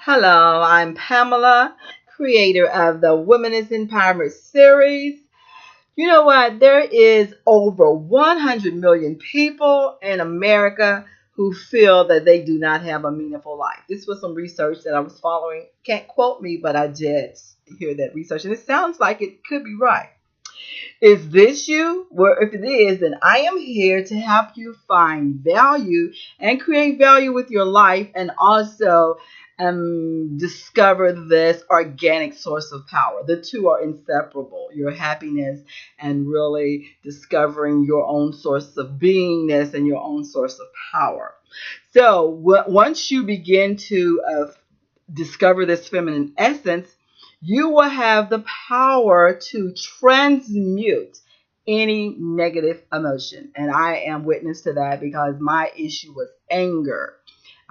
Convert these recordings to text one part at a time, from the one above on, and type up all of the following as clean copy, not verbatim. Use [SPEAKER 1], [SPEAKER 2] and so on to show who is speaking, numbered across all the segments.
[SPEAKER 1] Hello, I'm Pamela, creator of the Women's Empowerment Series. You know what? There is over 100 million people in America who feel that they do not have a meaningful life. This was some research that I was following. Can't quote me, but I did hear that research, and it sounds like it could be right. Is this you? Well, if it is, then I am here to help you find value and create value with your life and also discover this organic source of power. The two are inseparable, your happiness and really discovering your own source of beingness and your own source of power. So, once you begin to discover this feminine essence, you will have the power to transmute any negative emotion. And I am witness to that because my issue was anger.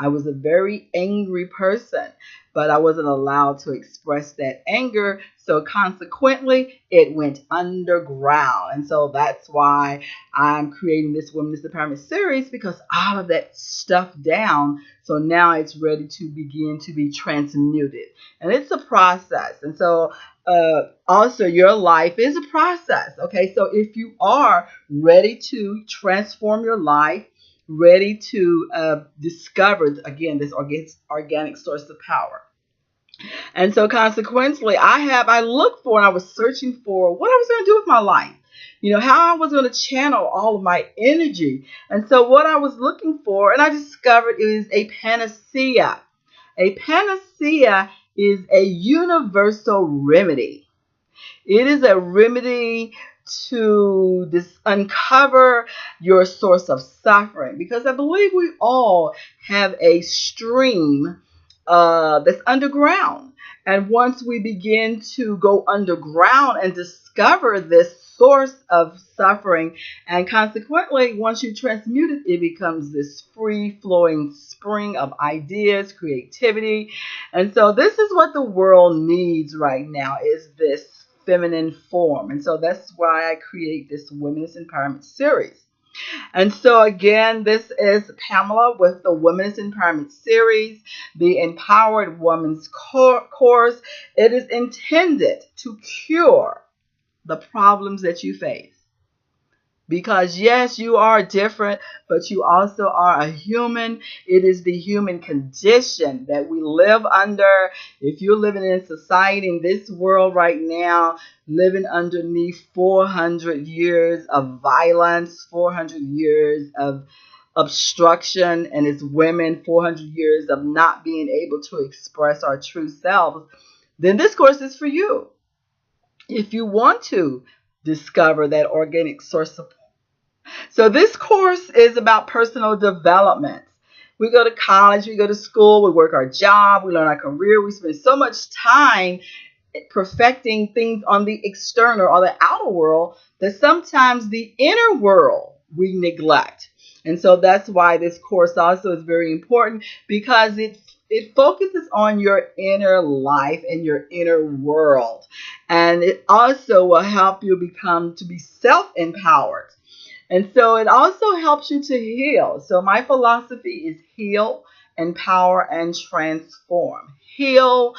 [SPEAKER 1] I was a very angry person, but I wasn't allowed to express that anger. So consequently, it went underground. And so that's why I'm creating this Women's Empowerment series, because all of that stuff down. So now it's ready to begin to be transmuted. And it's a process. And so also your life is a process. Okay. So if you are ready to transform your life, ready to discover again this organic source of power. And so consequently, I looked for and I was searching for what I was going to do with my life. You know, how I was going to channel all of my energy. And so what I was looking for, and I discovered it is a panacea. A panacea is a universal remedy. It is a remedy to uncover your source of suffering, because I believe we all have a stream that's underground. And once we begin to go underground and discover this source of suffering, and consequently, once you transmute it, it becomes this free flowing spring of ideas, creativity. And so this is what the world needs right now, is this feminine form. And so that's why I create this Women's Empowerment series. And so, again, this is Pamela with the Women's Empowerment Series, the Empowered Woman's Course. It is intended to cure the problems that you face. Because, yes, you are different, but you also are a human. It is the human condition that we live under. If you're living in society, in this world right now, living underneath 400 years of violence, 400 years of obstruction, and as women, 400 years of not being able to express our true selves, then this course is for you. If you want to discover that organic source of, so this course is about personal development. We go to college, we go to school, we work our job, we learn our career, we spend so much time perfecting things on the external or the outer world that sometimes the inner world we neglect. And so that's why this course also is very important, because it focuses on your inner life and your inner world. And it also will help you become to be self-empowered. And so it also helps you to heal. So my philosophy is heal, empower, and transform. Heal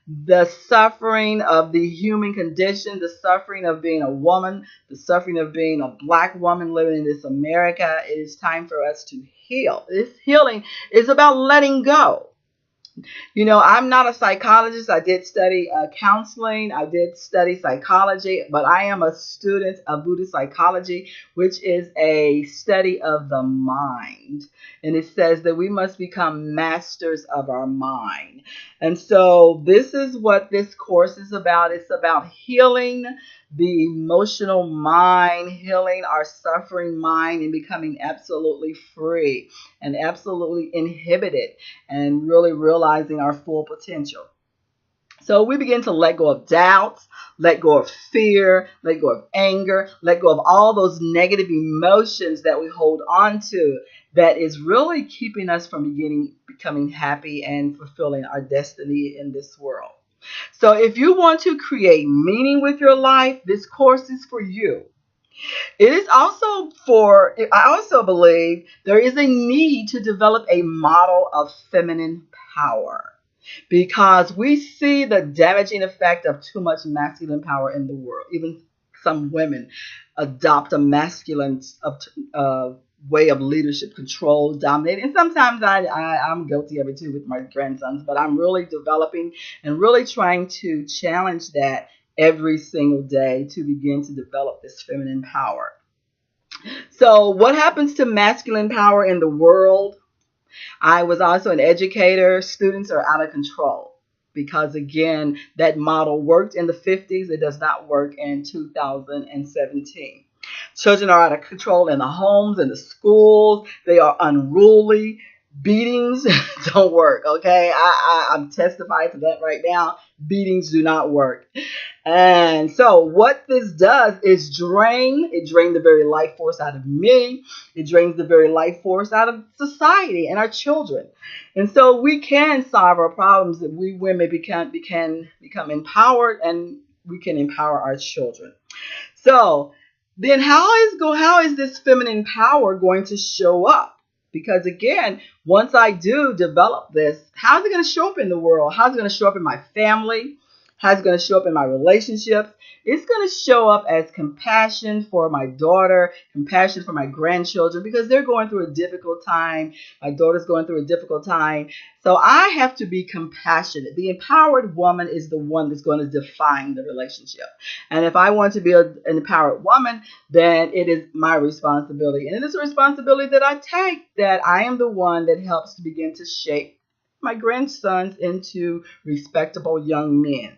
[SPEAKER 1] the suffering of the human condition, the suffering of being a woman, the suffering of being a black woman living in this America. It is time for us to heal. This healing is about letting go. You know, I'm not a psychologist. I did study counseling. I did study psychology, but I am a student of Buddhist psychology, which is a study of the mind. And it says that we must become masters of our mind. And so this is what this course is about. It's about healing the emotional mind, healing our suffering mind, and becoming absolutely free and absolutely inhibited, and really realizing our full potential. So we begin to let go of doubts, let go of fear, let go of anger, let go of all those negative emotions that we hold on to, that is really keeping us from becoming happy and fulfilling our destiny in this world. So if you want to create meaning with your life, this course is for you. It is also I also believe there is a need to develop a model of feminine power. because we see the damaging effect of too much masculine power in the world. Even some women adopt a masculine way of leadership, control, dominating. And sometimes I'm guilty of it too with my grandsons, but I'm really developing and really trying to challenge that every single day to begin to develop this feminine power. So, what happens to masculine power in the world? I was also an educator. Students are out of control because, again, that model worked in the 50s. It does not work in 2017. Children are out of control in the homes, in the schools. They are unruly. Beatings don't work, okay? I'm testifying to that right now. Beatings do not work. And so what this does is it drains the very life force out of me. It drains the very life force out of society and our children. And so we can solve our problems if we women become empowered, and we can empower our children. So then how is this feminine power going to show up? Because again, once I do develop this, how's it going to show up in the world? How's it going to show up in my family? How's it going to show up in my relationships? It's going to show up as compassion for my daughter, compassion for my grandchildren, because they're going through a difficult time. My daughter's going through a difficult time. So I have to be compassionate. The empowered woman is the one that's going to define the relationship. And if I want to be an empowered woman, then it is my responsibility. And it is a responsibility that I take, that I am the one that helps to begin to shape my grandsons into respectable young men.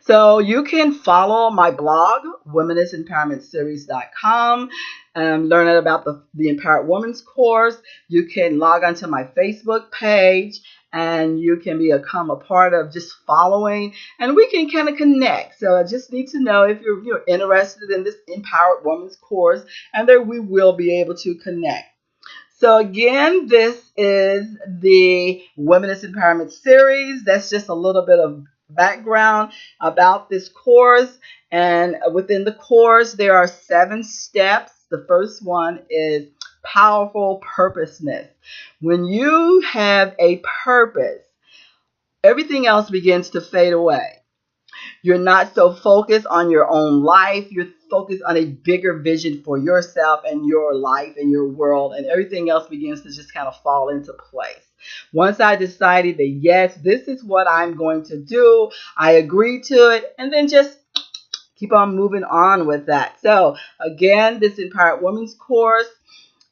[SPEAKER 1] So you can follow my blog, womanisempowermentseries.com, learn about the Empowered Women's course. You can log onto my Facebook page, and you can become a part of just following, and we can kind of connect. So I just need to know if you're interested in this Empowered Women's course, and there we will be able to connect. So again, this is the Womenist Empowerment Series. That's just a little bit of background about this course. And within the course, there are 7 steps. The first one is powerful purposeness. When you have a purpose, everything else begins to fade away. You're not so focused on your own life. You're focused on a bigger vision for yourself and your life and your world, and everything else begins to just kind of fall into place. Once I decided that, yes, this is what I'm going to do, I agreed to it, and then just keep on moving on with that. So again, this Empowered Women's course,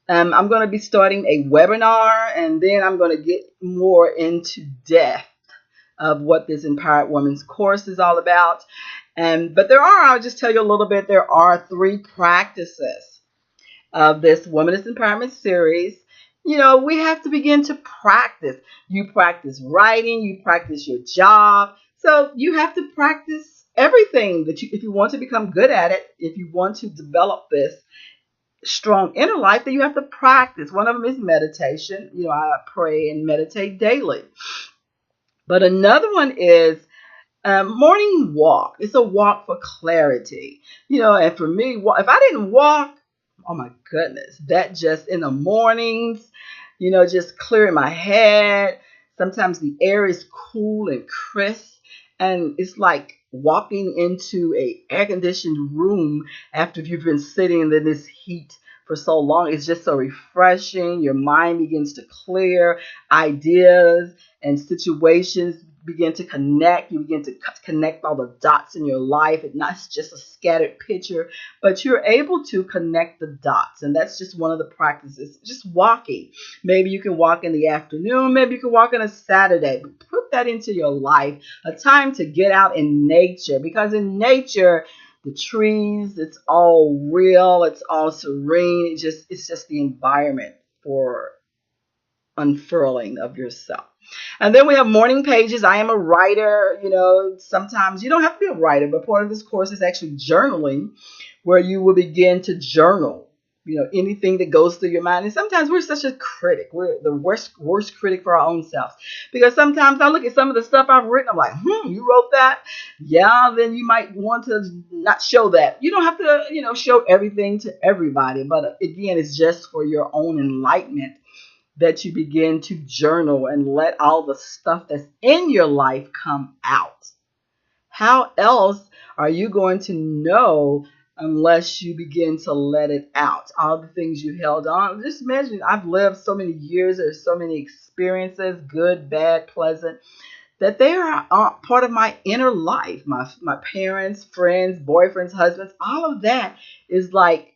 [SPEAKER 1] I'm going to be starting a webinar, and then I'm going to get more into depth of what this Empowered Women's course is all about. But I'll just tell you a little bit, there are 3 practices of this Womanist Empowerment Series. We have to begin to practice. You practice writing, you practice your job. So you have to practice everything if you want to become good at it, if you want to develop this strong inner life, then you have to practice. One of them is meditation. I pray and meditate daily. But another one is morning walk. It's a walk for clarity. And for me, if I didn't walk, oh my goodness, that just in the mornings, just clearing my head. Sometimes the air is cool and crisp, and it's like walking into a air-conditioned room after you've been sitting in this heat for so long. It's just so refreshing. Your mind begins to clear. Ideas and situations begin to connect. You begin to connect all the dots in your life. It's not just a scattered picture, but you're able to connect the dots. And that's just one of the practices. Just walking. Maybe you can walk in the afternoon. Maybe you can walk on a Saturday. But put that into your life. A time to get out in nature. Because in nature, the trees, it's all real. It's all serene. It's just the environment for unfurling of yourself. And then we have morning pages. I am a writer. Sometimes you don't have to be a writer, but part of this course is actually journaling, where you will begin to journal, anything that goes through your mind. And sometimes we're such a critic. We're the worst critic for our own selves. Because sometimes I look at some of the stuff I've written, I'm like, you wrote that? Yeah, then you might want to not show that. You don't have to, show everything to everybody. But again, it's just for your own enlightenment that you begin to journal and let all the stuff that's in your life come out. How else are you going to know unless you begin to let it out? All the things you held on. Just imagine, I've lived so many years, there's so many experiences, good, bad, pleasant, that they are part of my inner life. My parents, friends, boyfriends, husbands, all of that is like,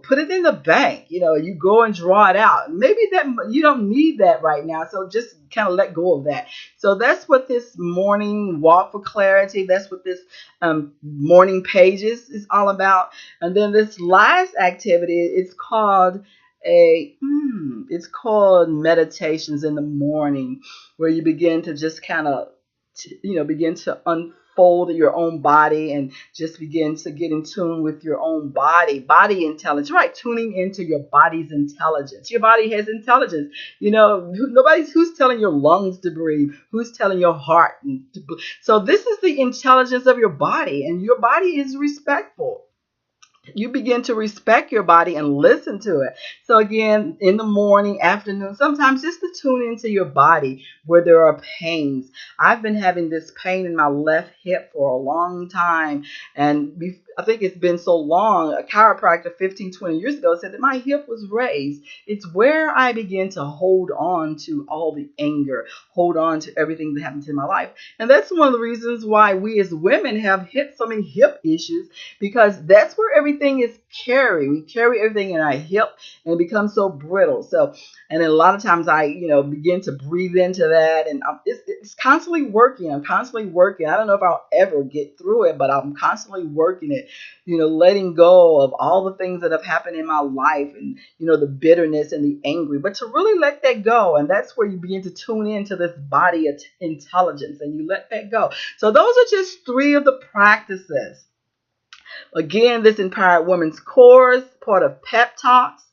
[SPEAKER 1] put it in the bank. You go and draw it out. Maybe that you don't need that right now, so just kind of let go of that. So that's what this morning walk for clarity, that's what this morning pages is all about. And then this last activity is called it's called meditations in the morning, where you begin to just kind of, begin to unfold your own body and just begin to get in tune with your own body intelligence, right? Tuning into your body's intelligence. Your body has intelligence. Who's telling your lungs to breathe, who's telling your heart to breathe. So this is the intelligence of your body, and your body is respectful. You begin to respect your body and listen to it. So again, in the morning, afternoon, sometimes just to tune into your body where there are pains. I've been having this pain in my left hip for a long time. And I think it's been so long, a chiropractor 15, 20 years ago said that my hip was raised. It's where I begin to hold on to all the anger, hold on to everything that happened in my life. And that's one of the reasons why we as women have so many hip issues, because that's where everything is carried. We carry everything in our hip and it becomes so brittle. And then a lot of times I, begin to breathe into that, and it's constantly working. I'm constantly working. I don't know if I'll ever get through it, but I'm constantly working it, letting go of all the things that have happened in my life, and, the bitterness and the angry, but to really let that go. And that's where you begin to tune into this body intelligence, and you let that go. So those are just 3 of the practices. Again, this Empowered Women's course, part of Pep Talks,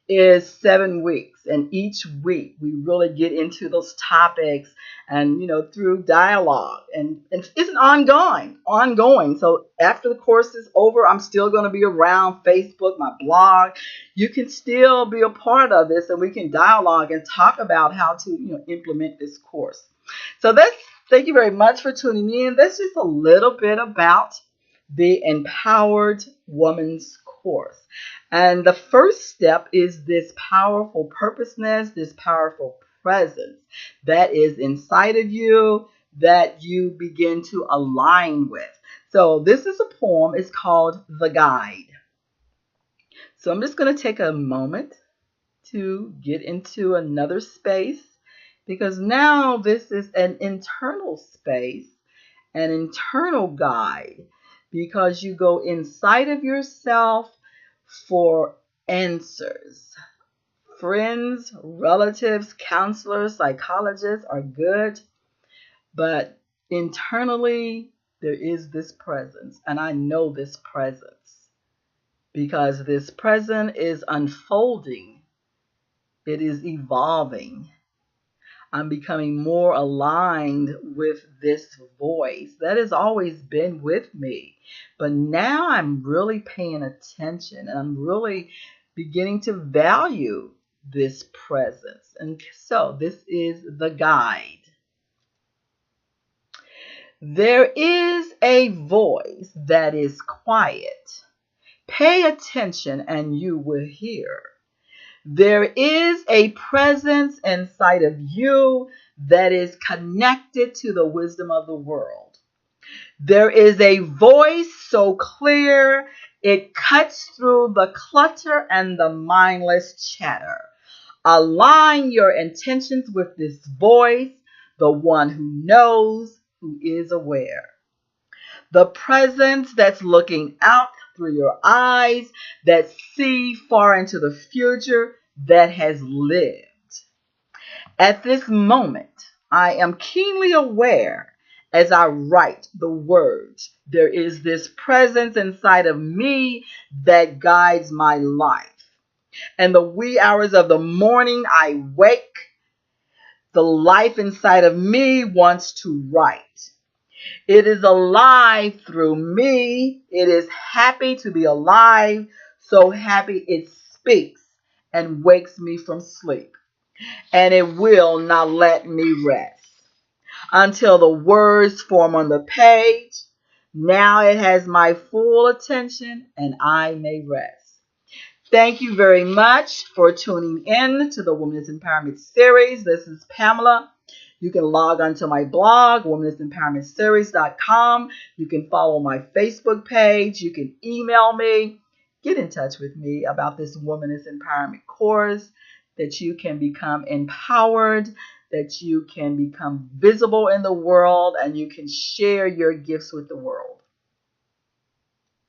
[SPEAKER 1] is 7 weeks. And each week we really get into those topics and, through dialogue. And it's ongoing. So after the course is over, I'm still going to be around Facebook, my blog. You can still be a part of this, and we can dialogue and talk about how to, implement this course. So thank you very much for tuning in. That's just a little bit about the Empowered Woman's course. And the first step is this powerful purposeness, this powerful presence that is inside of you that you begin to align with. So this is a poem. It's called The Guide. So I'm just going to take a moment to get into another space, because now this is an internal space, an internal guide, because you go inside of yourself for answers. Friends, relatives, counselors, psychologists are good, but internally there is this presence, and I know this presence because this presence is unfolding. It is evolving. I'm becoming more aligned with this voice that has always been with me. But now I'm really paying attention, and I'm really beginning to value this presence. And so this is the guide. There is a voice that is quiet. Pay attention and you will hear. There is a presence inside of you that is connected to the wisdom of the world. There is a voice so clear it cuts through the clutter and the mindless chatter. Align your intentions with this voice, the one who knows, who is aware. The presence that's looking out through your eyes, that see far into the future, that has lived. At this moment, I am keenly aware as I write the words. There is this presence inside of me that guides my life. In the wee hours of the morning, I wake. The life inside of me wants to write. It is alive through me. It is happy to be alive, so happy it speaks and wakes me from sleep. and it will not let me rest until the words form on the page. Now it has my full attention and I may rest. Thank you very much for tuning in to the Women's Empowerment Series. This is Pamela. You can log onto my blog, women'sempowermentseries.com. You can follow my Facebook page. You can email me. Get in touch with me about this Women's Empowerment course, that you can become empowered, that you can become visible in the world, and you can share your gifts with the world.